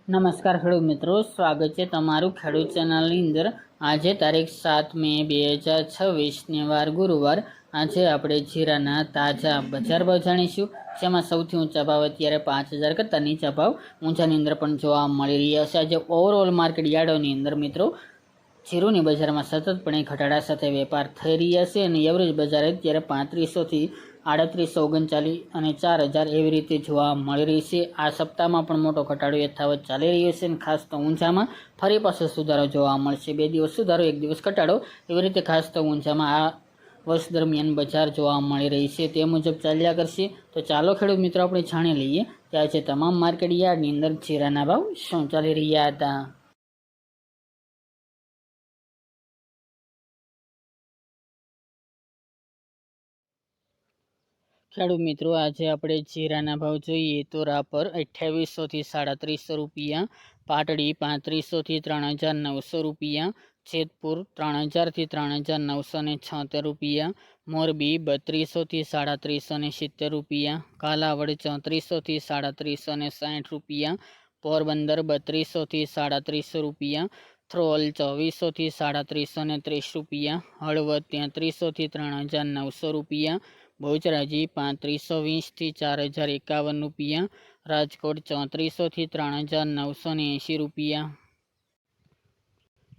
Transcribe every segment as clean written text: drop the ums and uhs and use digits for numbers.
નમસ્કાર ખેડૂત મિત્રો, સ્વાગત છે તમારું ખેડૂત ચેનલની અંદર। આજે તારીખ 7 મે 2026 વાર ગુરુવાર। આજે આપણે જીરાના તાજા બજાર ભાવ જાણીશું, જેમાં સૌથી ઊંચા ભાવ અત્યારે 5000 કરતાં નીચા ભાવ ઊંચાની અંદર પણ જોવા મળી રહ્યા છે। આજે ઓવરઓલ માર્કેટ યાર્ડોની અંદર મિત્રો જીરુની બજારમાં સતતપણે ઘટાડા સાથે વેપાર થઈ રહ્યા છે અને એવરેજ બજાર અત્યારે 3500 થી 3839 અને 4000 એવી રીતે જોવા મળી રહી છે। આ સપ્તાહમાં પણ મોટો ઘટાડો યથાવત ચાલી રહ્યો છે અને ખાસ તો ઊંચામાં ફરી પાછો સુધારો જોવા મળશે। 2 દિવસ સુધારો, 1 દિવસ ઘટાડો, એવી રીતે ખાસ તો ઊંચામાં આ વર્ષ દરમિયાન બજાર જોવા મળી રહી છે, તે મુજબ ચાલ્યા કરશે। તો ચાલો ખેડૂત મિત્રો આપણે જાણી લઈએ કે આજે તમામ માર્કેટ યાર્ડની અંદર જીરાના ભાવ શું ચાલી રહ્યા હતા। ખેડૂત મિત્રો, આજે આપણે જીરાના ભાવ જોઈએ તો રાપર 2800 થી 3700 રૂપિયા, પાટડી 3500 થી 3900 રૂપિયા, જેતપુર 3000 થી 3976 રૂપિયા, મોરબી 3200 થી 3770 રૂપિયા, કાલાવડ 3400 થી 3760 રૂપિયા, પોરબંદર 3200 થી 3700 રૂપિયા, થ્રોલ 2400 થી 3730 રૂપિયા, હળવદ 3300 થી 3900 રૂપિયા, બહુચરાજી 3520 થી 4051 રૂપિયા, રાજકોટ 3400 થી 3980 રૂપિયા,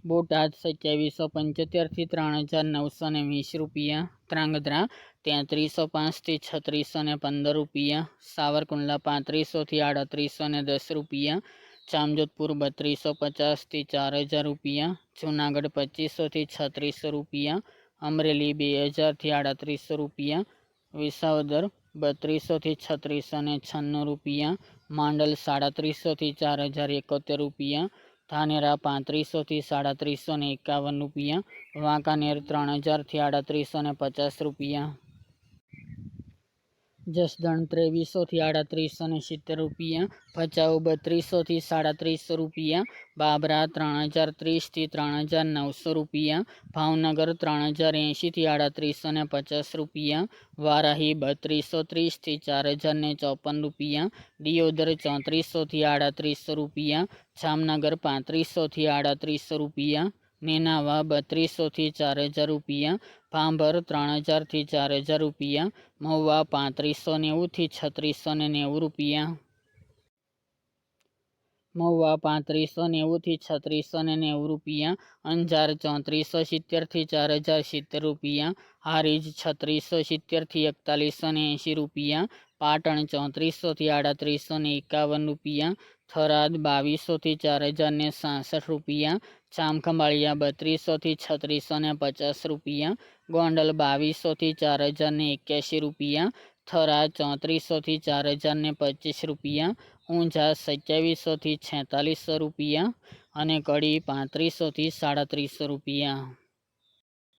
બોટાદ 2775 થી 3920 રૂપિયા, ધ્રાંગધ્રા 3305 થી 3615 રૂપિયા, સાવરકુંડલા 3500 થી 3810 રૂપિયા, જામજોધપુર 3250 થી 4000 રૂપિયા, જૂનાગઢ 2500 થી 3600 રૂપિયા, અમરેલી 2000 થી 3800 રૂપિયા, વિસાવદર 3200 થી 3696 રૂપિયા, માંડલ 3700 થી 4071 રૂપિયા, ધાનેરા 3500 થી 3751 રૂપિયા, વાંકાનેર 3000 થી 3850 રૂપિયા, જસદણ 2300 થી 3870 રૂપિયા, ભચાઉ 3200 થી 3700 રૂપિયા, બાબરા 3030 થી 3900 રૂપિયા, ભાવનગર 3080 થી 3850 રૂપિયા, વારાહી 3230 થી 4054 રૂપિયા, દિયોદર 3400 થી 3800 રૂપિયા, જામનગર 3500 થી 3800 રૂપિયા, નેનાવા 3200 થી 4000 રૂપિયા, ભાંભર 3000 થી 4000 રૂપિયા, મહુવા 3590 થી 3690 રૂપિયા, મહુવા 3590 થી 3690 રૂપિયા, અંજાર 3470 થી 4070 રૂપિયા, હારીજ 3670 થી 4180 રૂપિયા, પાટણ 3400 થી 3851 રૂપિયા, થરાદ 2200 થી 4066 રૂપિયા, જામખંભાળિયા 3200 થી 3650 રૂપિયા, ગોંડલ 2200 થી 4081 રૂપિયા, થરા 3400 થી 4025 રૂપિયા, ઊંઝા 2700 થી 4600 રૂપિયા અને કડી 3500 થી 3700 રૂપિયા।